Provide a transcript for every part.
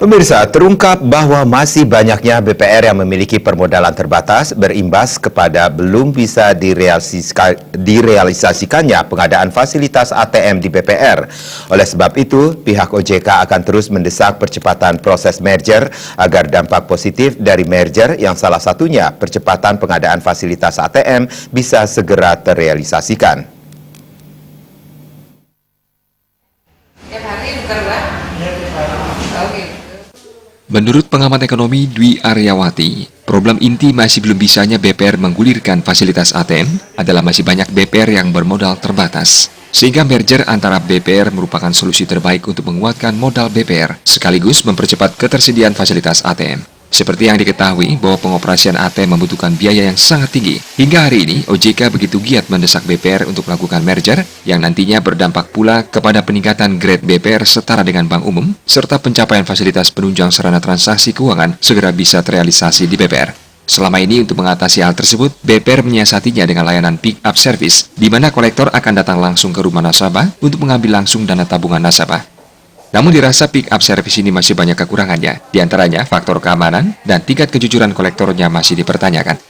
Pemirsa, terungkap bahwa masih banyaknya BPR yang memiliki permodalan terbatas berimbas kepada belum bisa direalisasikannya pengadaan fasilitas ATM di BPR. Oleh sebab itu, pihak OJK akan terus mendesak percepatan proses merger agar dampak positif dari merger yang salah satunya percepatan pengadaan fasilitas ATM bisa segera terrealisasikan. Menurut pengamat ekonomi Dwi Aryawati, problem inti masih belum bisanya BPR menggulirkan fasilitas ATM adalah masih banyak BPR yang bermodal terbatas. Sehingga merger antara BPR merupakan solusi terbaik untuk menguatkan modal BPR, sekaligus mempercepat ketersediaan fasilitas ATM. Seperti yang diketahui bahwa pengoperasian ATM membutuhkan biaya yang sangat tinggi. Hingga hari ini, OJK begitu giat mendesak BPR untuk melakukan merger yang nantinya berdampak pula kepada peningkatan grade BPR setara dengan bank umum, serta pencapaian fasilitas penunjang sarana transaksi keuangan segera bisa terrealisasi di BPR. Selama ini untuk mengatasi hal tersebut, BPR menyiasatinya dengan layanan pick up service, di mana kolektor akan datang langsung ke rumah nasabah untuk mengambil langsung dana tabungan nasabah. Namun dirasa pick up service ini masih banyak kekurangannya, diantaranya faktor keamanan dan tingkat kejujuran kolektornya masih dipertanyakan.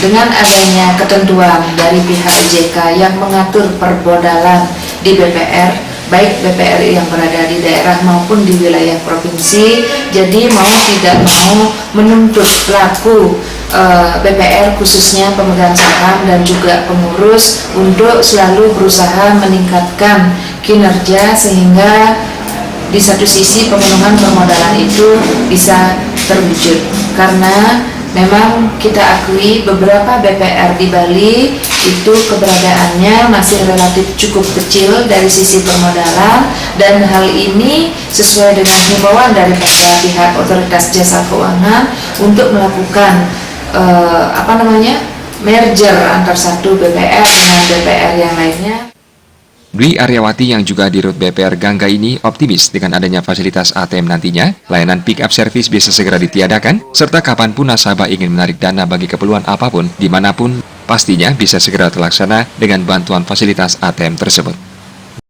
Dengan adanya ketentuan dari pihak OJK yang mengatur permodalan di BPR, baik BPR yang berada di daerah maupun di wilayah provinsi, jadi mau tidak mau menuntut pelaku BPR khususnya pemegang saham dan juga pengurus untuk selalu berusaha meningkatkan kinerja sehingga di satu sisi pemenuhan permodalan itu bisa terwujud, karena memang kita akui beberapa BPR di Bali itu keberadaannya masih relatif cukup kecil dari sisi permodalan, dan hal ini sesuai dengan himbauan daripada pihak otoritas jasa keuangan untuk melakukan merger antar satu BPR dengan BPR yang lainnya. Dwi Aryawati yang juga dirut BPR Gangga ini optimis dengan adanya fasilitas ATM nantinya, layanan pick up service bisa segera ditiadakan, serta kapanpun nasabah ingin menarik dana bagi keperluan apapun, dimanapun, pastinya bisa segera terlaksana dengan bantuan fasilitas ATM tersebut.